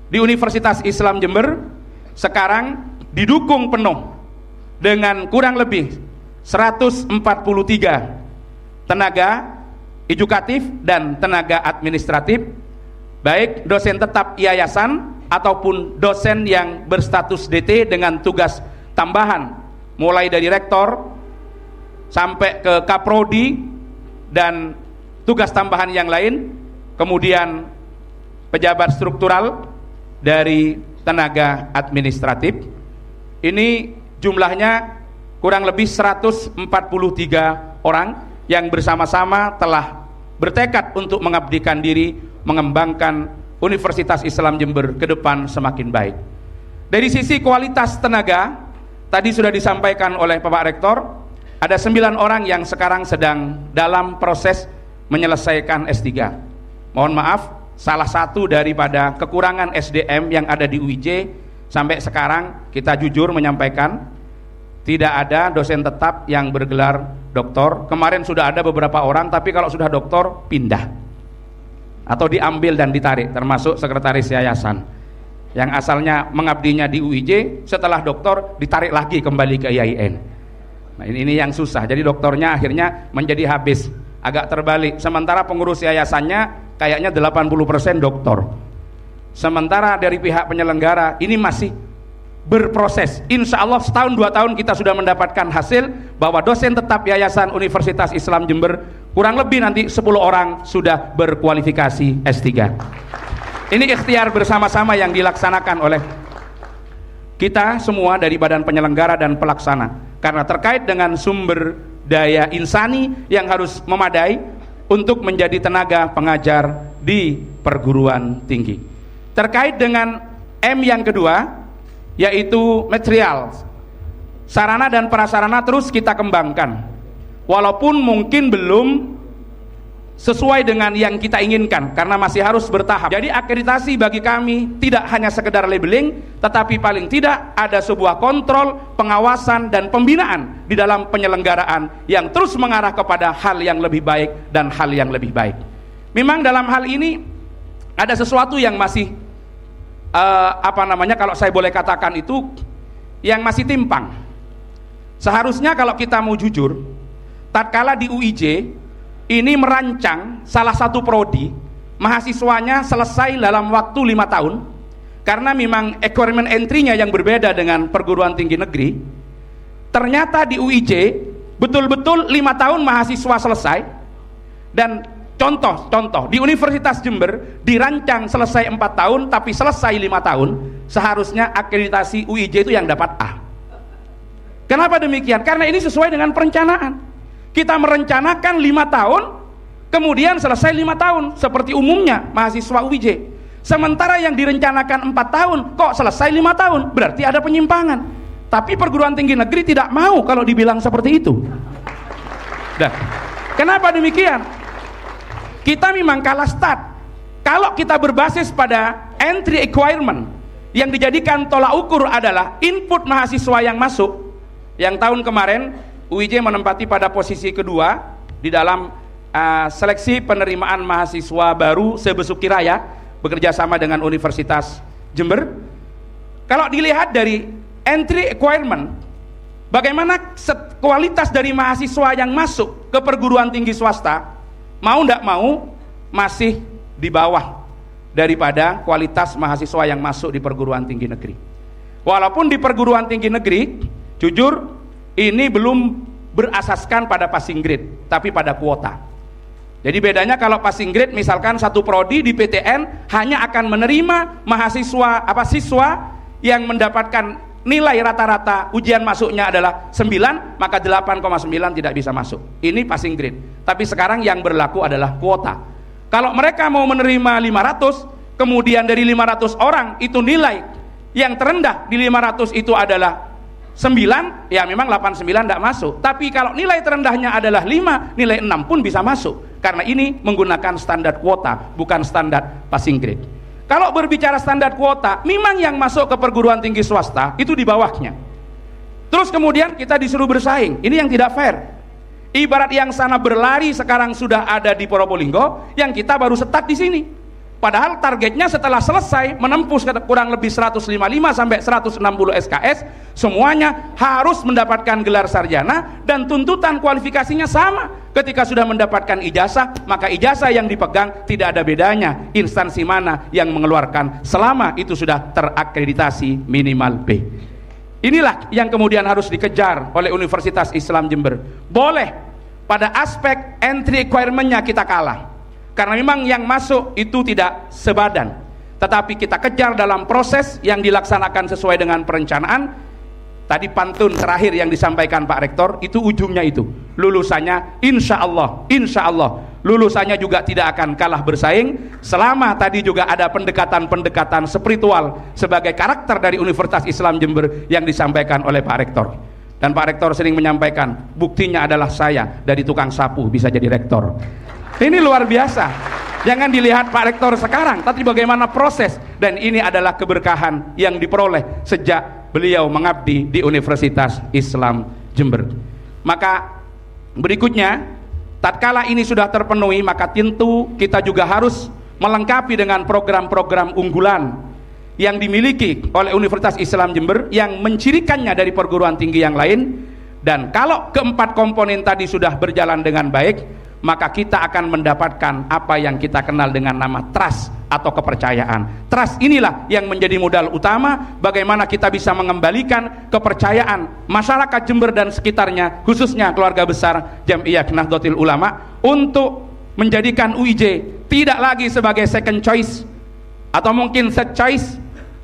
Di Universitas Islam Jember sekarang didukung penuh dengan kurang lebih 143 tenaga edukatif dan tenaga administratif, baik dosen tetap yayasan ataupun dosen yang berstatus DT dengan tugas tambahan, mulai dari rektor sampai ke kaprodi dan tugas tambahan yang lain, kemudian pejabat struktural dari tenaga administratif. Ini jumlahnya kurang lebih 143 orang yang bersama-sama telah bertekad untuk mengabdikan diri mengembangkan Universitas Islam Jember ke depan semakin baik. Dari sisi kualitas tenaga, tadi sudah disampaikan oleh Bapak Rektor, ada 9 orang yang sekarang sedang dalam proses menyelesaikan S3. Mohon maaf, salah satu daripada kekurangan SDM yang ada di UIJ sampai sekarang kita jujur menyampaikan tidak ada dosen tetap yang bergelar doktor. Kemarin sudah ada beberapa orang, tapi kalau sudah doktor pindah atau diambil dan ditarik, termasuk sekretaris yayasan yang asalnya mengabdinya di UIJ, setelah doktor ditarik lagi kembali ke IAIN. Nah ini yang susah, jadi doktornya akhirnya menjadi habis, agak terbalik. Sementara pengurus yayasannya kayaknya 80% doktor. Sementara dari pihak penyelenggara ini masih berproses. Insya Allah setahun 2 tahun kita sudah mendapatkan hasil bahwa dosen tetap Yayasan Universitas Islam Jember kurang lebih nanti 10 orang sudah berkualifikasi S3. Ini ikhtiar bersama-sama yang dilaksanakan oleh kita semua dari badan penyelenggara dan pelaksana, karena terkait dengan sumber daya insani yang harus memadai untuk menjadi tenaga pengajar di perguruan tinggi. Terkait dengan M yang kedua, yaitu material, sarana dan prasarana terus kita kembangkan, walaupun mungkin belum sesuai dengan yang kita inginkan karena masih harus bertahap. Jadi akreditasi bagi kami tidak hanya sekedar labeling, tetapi paling tidak ada sebuah kontrol, pengawasan dan pembinaan di dalam penyelenggaraan yang terus mengarah kepada hal yang lebih baik dan hal yang lebih baik. Memang dalam hal ini ada sesuatu yang masih kalau saya boleh katakan itu yang masih timpang. Seharusnya kalau kita mau jujur, tatkala di UIJ ini merancang salah satu prodi, mahasiswanya selesai dalam waktu 5 tahun, karena memang requirement entry-nya yang berbeda dengan perguruan tinggi negeri. Ternyata di UIJ betul-betul 5 tahun mahasiswa selesai. Dan contoh di Universitas Jember dirancang selesai 4 tahun tapi selesai 5 tahun. Seharusnya akreditasi UIJ itu yang dapat A. Kenapa demikian? Karena ini sesuai dengan perencanaan. Kita merencanakan 5 tahun, kemudian selesai 5 tahun seperti umumnya mahasiswa UIJ. Sementara yang direncanakan 4 tahun kok selesai 5 tahun, berarti ada penyimpangan. Tapi perguruan tinggi negeri tidak mau kalau dibilang seperti itu. Nah, kenapa demikian? Kita memang kalah start. Kalau kita berbasis pada entry requirement yang dijadikan tolak ukur adalah input mahasiswa yang masuk. Yang tahun kemarin UIJ menempati pada posisi kedua di dalam seleksi penerimaan mahasiswa baru Sebesuki Raya bekerja sama dengan Universitas Jember. Kalau dilihat dari entry requirement, bagaimana kualitas dari mahasiswa yang masuk ke perguruan tinggi swasta, mau tidak mau masih di bawah daripada kualitas mahasiswa yang masuk di perguruan tinggi negeri. Walaupun di perguruan tinggi negeri, jujur ini belum berasaskan pada passing grade, tapi pada kuota. Jadi bedanya kalau passing grade, misalkan satu prodi di PTN hanya akan menerima siswa yang mendapatkan nilai rata-rata ujian masuknya adalah 9, maka 8,9 tidak bisa masuk. Ini passing grade. Tapi sekarang yang berlaku adalah kuota. Kalau mereka mau menerima 500, kemudian dari 500 orang itu nilai yang terendah di 500 itu adalah 9, ya memang 89 tidak masuk. Tapi kalau nilai terendahnya adalah 5, nilai 6 pun bisa masuk. Karena ini menggunakan standar kuota, bukan standar passing grade. Kalau berbicara standar kuota, memang yang masuk ke perguruan tinggi swasta itu di bawahnya. Terus kemudian kita disuruh bersaing. Ini yang tidak fair. Ibarat yang sana berlari sekarang sudah ada di Probolinggo, yang kita baru stuck di sini. Padahal targetnya setelah selesai menempuh kurang lebih 155 sampai 160 SKS, semuanya harus mendapatkan gelar sarjana dan tuntutan kualifikasinya sama. Ketika sudah mendapatkan ijazah, maka ijazah yang dipegang tidak ada bedanya instansi mana yang mengeluarkan selama itu sudah terakreditasi minimal B. Inilah yang kemudian harus dikejar oleh Universitas Islam Jember. Boleh pada aspek entry requirement-nya kita kalah, karena memang yang masuk itu tidak sebadan, tetapi kita kejar dalam proses yang dilaksanakan sesuai dengan perencanaan. Tadi pantun terakhir yang disampaikan Pak Rektor itu ujungnya itu, lulusannya insya Allah lulusannya juga tidak akan kalah bersaing, selama tadi juga ada pendekatan-pendekatan spiritual sebagai karakter dari Universitas Islam Jember yang disampaikan oleh Pak Rektor. Dan Pak Rektor sering menyampaikan, buktinya adalah saya dari tukang sapu bisa jadi rektor. Ini luar biasa. Jangan dilihat Pak Rektor sekarang, tapi bagaimana proses, dan ini adalah keberkahan yang diperoleh sejak beliau mengabdi di Universitas Islam Jember. Maka berikutnya, tatkala ini sudah terpenuhi, maka tentu kita juga harus melengkapi dengan program-program unggulan yang dimiliki oleh Universitas Islam Jember yang mencirikannya dari perguruan tinggi yang lain. Dan kalau keempat komponen tadi sudah berjalan dengan baik, maka kita akan mendapatkan apa yang kita kenal dengan nama trust atau kepercayaan. Trust inilah yang menjadi modal utama bagaimana kita bisa mengembalikan kepercayaan masyarakat Jember dan sekitarnya, khususnya keluarga besar Jam'iyah Nahdlatul Ulama, untuk menjadikan UIJ tidak lagi sebagai second choice atau mungkin third choice,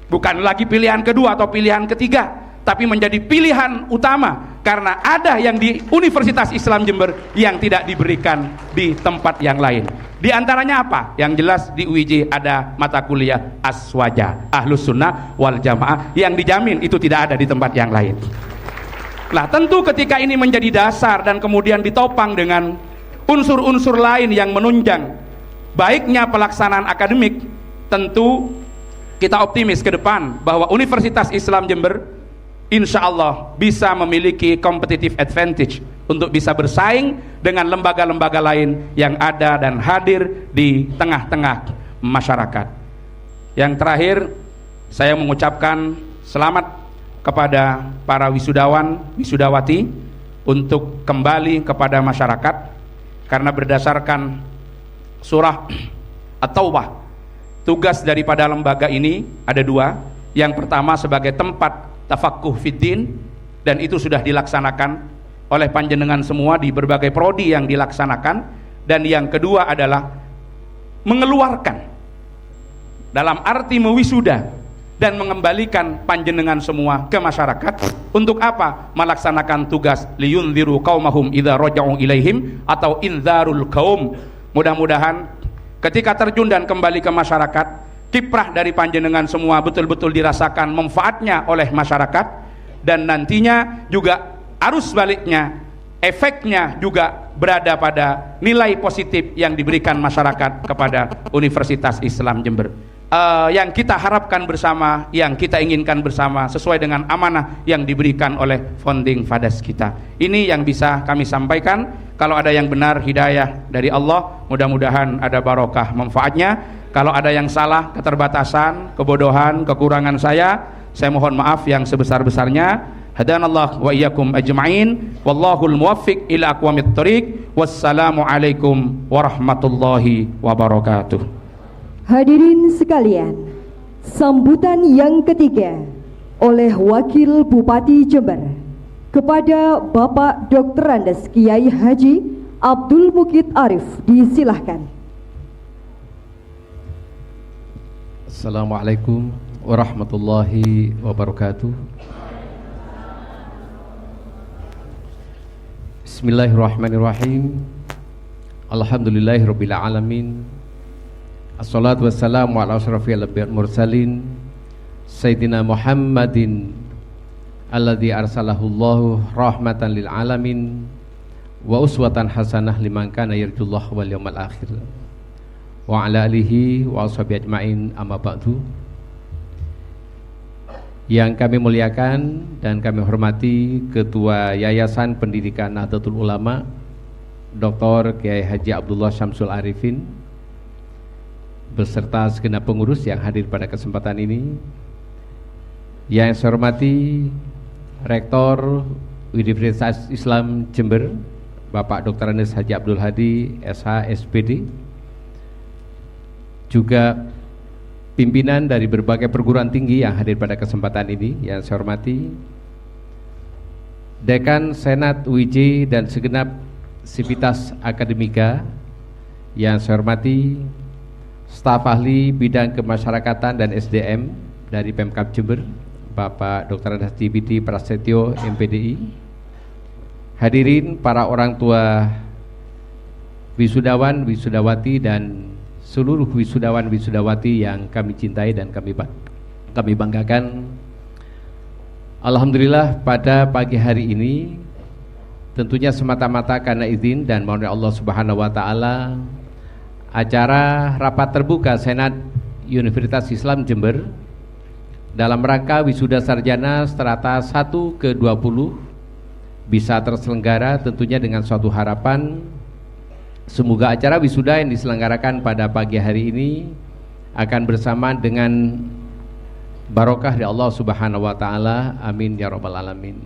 bukan lagi pilihan kedua atau pilihan ketiga, tapi menjadi pilihan utama, karena ada yang di Universitas Islam Jember yang tidak diberikan di tempat yang lain. Di antaranya apa? Yang jelas di UIJ ada mata kuliah Aswaja, Ahlus Sunnah wal Jamaah, yang dijamin itu tidak ada di tempat yang lain. Nah, tentu ketika ini menjadi dasar dan kemudian ditopang dengan unsur-unsur lain yang menunjang baiknya pelaksanaan akademik, tentu kita optimis ke depan bahwa Universitas Islam Jember insya Allah bisa memiliki competitive advantage untuk bisa bersaing dengan lembaga-lembaga lain yang ada dan hadir di tengah-tengah masyarakat. Yang terakhir, saya mengucapkan selamat kepada para wisudawan, wisudawati untuk kembali kepada masyarakat, karena berdasarkan surah At-Taubah, tugas daripada lembaga ini ada dua. Yang pertama sebagai tempat tafaqquh fiddin, dan itu sudah dilaksanakan oleh panjenengan semua di berbagai prodi yang dilaksanakan. Dan yang kedua adalah mengeluarkan dalam arti mewisuda dan mengembalikan panjenengan semua ke masyarakat. Untuk apa? Melaksanakan tugas liyunziru qaumahum idza raja'u ilaihim, atau inzarul qaum. Mudah-mudahan ketika terjun dan kembali ke masyarakat, kiprah dari panjenengan semua betul-betul dirasakan manfaatnya oleh masyarakat, dan nantinya juga arus baliknya, efeknya juga berada pada nilai positif yang diberikan masyarakat kepada Universitas Islam Jember. yang kita harapkan bersama, yang kita inginkan bersama, sesuai dengan amanah yang diberikan oleh founding fathers kita. Ini yang bisa kami sampaikan. Kalau ada yang benar, hidayah dari Allah, mudah-mudahan ada barokah manfaatnya. Kalau ada yang salah, keterbatasan, kebodohan, kekurangan saya mohon maaf yang sebesar-besarnya. Hadanallah wa iyyakum ajma'in, wallahul muwaffiq ila aqwamit thoriq. Wassalamu alaikum warahmatullahi wabarakatuh. Hadirin sekalian, sambutan yang ketiga oleh Wakil Bupati Jember kepada Bapak Dr. Andes Kiai Haji Abdul Mukid Arif, disilahkan. Assalamualaikum warahmatullahi wabarakatuh. Bismillahirrahmanirrahim. Alhamdulillahirabbil alamin. Assalatu wassalamu ala asyrafil anbiya'i wal mursalin Sayyidina Muhammadin alladzi arsalahu Allahu rahmatan lil alamin wa uswatan hasanah liman kana yarjullaha wal yawmal akhir wa ala alihi wa ashabihi ajmain, amma ba'du. Yang kami muliakan dan kami hormati Ketua Yayasan Pendidikan Nahdlatul Ulama Dr. Kiai Haji Abdullah Syamsul Arifin beserta segenap pengurus yang hadir pada kesempatan ini. Yang saya hormati Rektor Universitas Islam Jember Bapak Dr. Andes Haji Abdul Hadi SH SPD, juga pimpinan dari berbagai perguruan tinggi yang hadir pada kesempatan ini. Yang saya hormati Dekan Senat UIJ dan segenap sivitas akademika. Yang saya hormati staf ahli bidang kemasyarakatan dan SDM dari Pemkab Jember Bapak Dr. Andes Dibiti Prasetyo MPDI. Hadirin para orang tua wisudawan, wisudawati dan seluruh wisudawan wisudawati yang kami cintai dan kami banggakan. Alhamdulillah pada pagi hari ini tentunya semata-mata karena izin dan mohon Allah Subhanahu wa taala, acara rapat terbuka Senat Universitas Islam Jember dalam rangka wisuda sarjana strata 1 ke 20 bisa terselenggara tentunya dengan suatu harapan. Semoga acara wisuda yang diselenggarakan pada pagi hari ini akan bersamaan dengan barokah dari Allah Subhanahu wa taala. Amin ya rabbal alamin.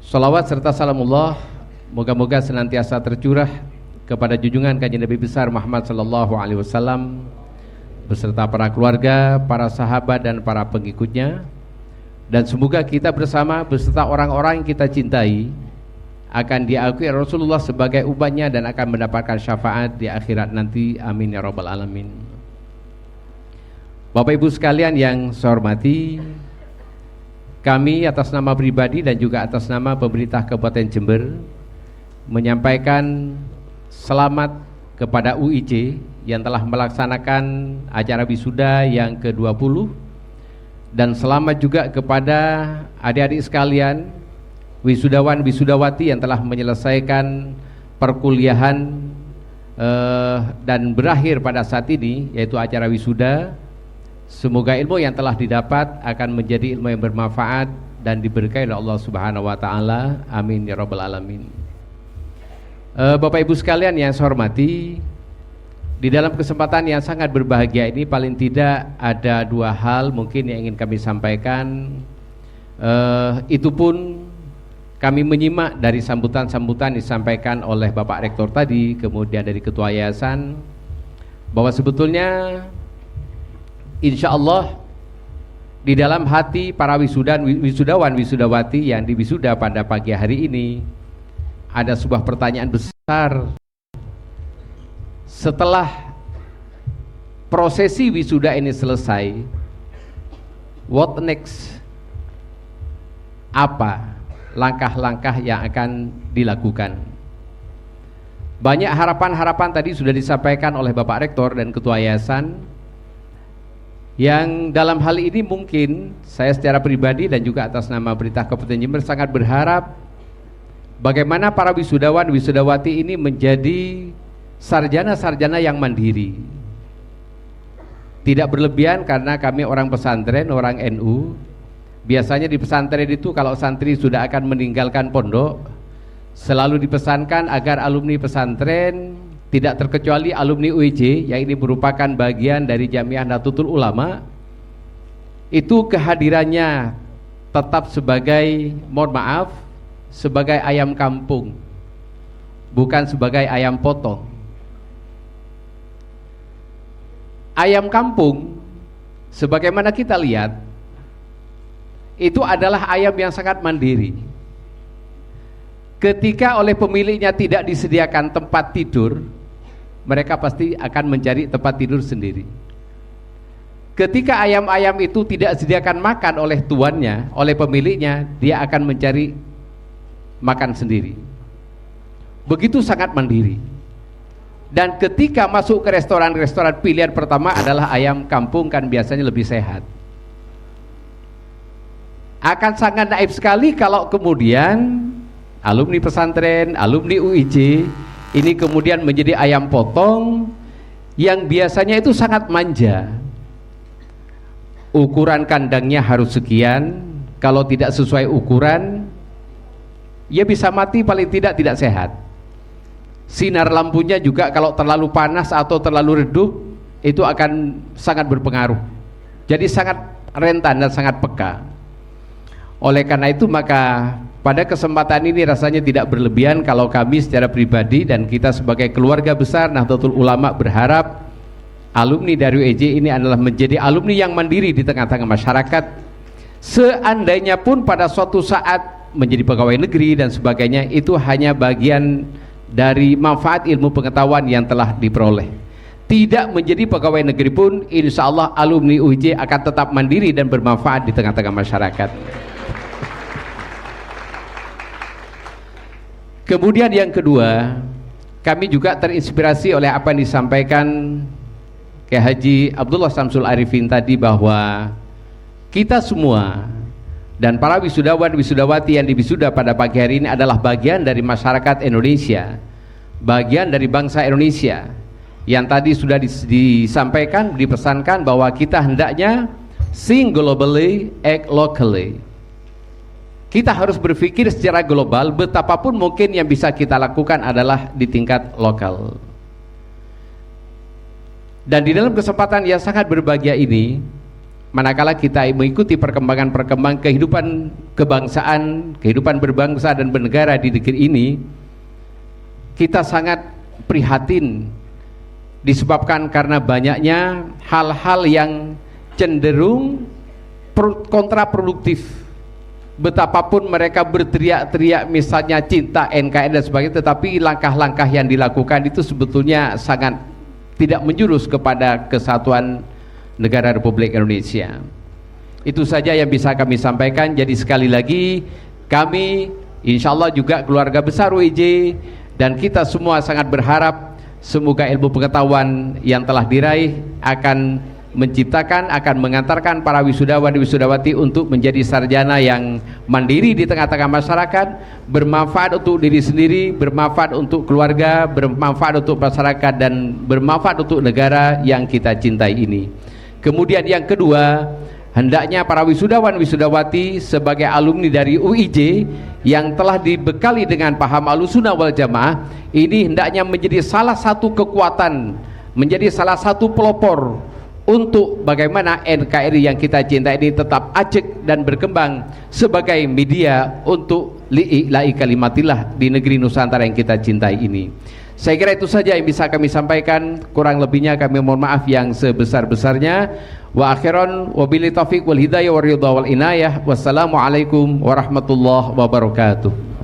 Shalawat serta salamullah moga-moga senantiasa tercurah kepada junjungan kanjeng Nabi besar Muhammad sallallahu alaihi wasallam beserta para keluarga, para sahabat dan para pengikutnya, dan semoga kita bersama beserta orang-orang yang kita cintai akan diakui Rasulullah sebagai umatnya dan akan mendapatkan syafaat di akhirat nanti. Amin ya rabbal alamin. Bapak Ibu sekalian yang saya hormati, kami atas nama pribadi dan juga atas nama pemerintah Kabupaten Jember menyampaikan selamat kepada UIJ yang telah melaksanakan acara wisuda yang ke-20, dan selamat juga kepada adik-adik sekalian wisudawan wisudawati yang telah menyelesaikan perkuliahan dan berakhir pada saat ini, yaitu acara wisuda. Semoga ilmu yang telah didapat akan menjadi ilmu yang bermanfaat dan diberkahi oleh Allah Subhanahu wa taala. Amin ya rabbal alamin. Bapak Ibu sekalian yang saya hormati, di dalam kesempatan yang sangat berbahagia ini paling tidak ada dua hal mungkin yang ingin kami sampaikan. Itu pun kami menyimak dari sambutan-sambutan disampaikan oleh Bapak Rektor tadi, kemudian dari Ketua Yayasan, bahwa sebetulnya insya Allah di dalam hati para wisudawan wisudawati yang diwisuda pada pagi hari ini ada sebuah pertanyaan besar. Setelah prosesi wisuda ini selesai, what next? Apa langkah-langkah yang akan dilakukan? Banyak harapan-harapan tadi sudah disampaikan oleh Bapak Rektor dan Ketua Yayasan, yang dalam hal ini mungkin saya secara pribadi dan juga atas nama Pemerintah Kabupaten Jember sangat berharap bagaimana para wisudawan wisudawati ini menjadi sarjana-sarjana yang mandiri. Tidak berlebihan karena kami orang pesantren, orang NU. Biasanya di pesantren itu kalau santri sudah akan meninggalkan pondok, selalu dipesankan agar alumni pesantren, tidak terkecuali alumni UIJ yang ini merupakan bagian dari Jamiah Nahdlatul Ulama, itu kehadirannya tetap sebagai, mohon maaf, sebagai ayam kampung, bukan sebagai ayam potong. Ayam kampung, sebagaimana kita lihat, itu adalah ayam yang sangat mandiri. Ketika oleh pemiliknya tidak disediakan tempat tidur, mereka pasti akan mencari tempat tidur sendiri. Ketika ayam-ayam itu tidak disediakan makan oleh tuannya, oleh pemiliknya, dia akan mencari makan sendiri. Begitu sangat mandiri. Dan ketika masuk ke restoran-restoran, pilihan pertama adalah ayam kampung, kan biasanya lebih sehat. Akan sangat naif sekali kalau kemudian alumni pesantren, alumni UIJ ini kemudian menjadi ayam potong yang biasanya itu sangat manja. Ukuran kandangnya harus sekian, kalau tidak sesuai ukuran ya bisa mati, paling tidak sehat. Sinar lampunya juga kalau terlalu panas atau terlalu redup itu akan sangat berpengaruh. Jadi sangat rentan dan sangat peka. Oleh karena itu maka pada kesempatan ini rasanya tidak berlebihan kalau kami secara pribadi dan kita sebagai keluarga besar Nahdlatul Ulama berharap alumni dari UIJ ini adalah menjadi alumni yang mandiri di tengah-tengah masyarakat. Seandainya pun pada suatu saat menjadi pegawai negeri dan sebagainya, itu hanya bagian dari manfaat ilmu pengetahuan yang telah diperoleh. Tidak menjadi pegawai negeri pun, insya Allah alumni UIJ akan tetap mandiri dan bermanfaat di tengah-tengah masyarakat. Kemudian yang kedua, kami juga terinspirasi oleh apa yang disampaikan Kiai Haji Abdullah Samsul Arifin tadi, bahwa kita semua dan para wisudawan wisudawati yang diwisuda pada pagi hari ini adalah bagian dari masyarakat Indonesia, bagian dari bangsa Indonesia. Yang tadi sudah disampaikan, dipesankan bahwa kita hendaknya think globally, act locally. Kita harus berpikir secara global, betapapun mungkin yang bisa kita lakukan adalah di tingkat lokal. Dan di dalam kesempatan yang sangat berbahagia ini, manakala kita mengikuti perkembangan kehidupan kebangsaan, kehidupan berbangsa dan bernegara di negeri ini, kita sangat prihatin disebabkan karena banyaknya hal-hal yang cenderung kontraproduktif. Betapapun mereka berteriak-teriak misalnya cinta NKRI dan sebagainya, tetapi langkah-langkah yang dilakukan itu sebetulnya sangat tidak menjurus kepada kesatuan negara Republik Indonesia. Itu saja yang bisa kami sampaikan. Jadi sekali lagi kami insya Allah juga keluarga besar UIJ dan kita semua sangat berharap semoga ilmu pengetahuan yang telah diraih akan menciptakan, akan mengantarkan para wisudawan dan wisudawati untuk menjadi sarjana yang mandiri di tengah-tengah masyarakat, bermanfaat untuk diri sendiri, bermanfaat untuk keluarga, bermanfaat untuk masyarakat, dan bermanfaat untuk negara yang kita cintai ini. Kemudian yang kedua, hendaknya para wisudawan wisudawati sebagai alumni dari UIJ yang telah dibekali dengan paham Ahlussunnah wal Jamaah ini hendaknya menjadi salah satu kekuatan, menjadi salah satu pelopor untuk bagaimana NKRI yang kita cintai ini tetap ajak dan berkembang sebagai media untuk li'ila'i kalimatillah di negeri Nusantara yang kita cintai ini. Saya kira itu saja yang bisa kami sampaikan, kurang lebihnya kami mohon maaf yang sebesar-besarnya. Wa akhiran wabillahi taufiq wal hidayah wa ridha wal inayah. Wassalamualaikum warahmatullahi wabarakatuh.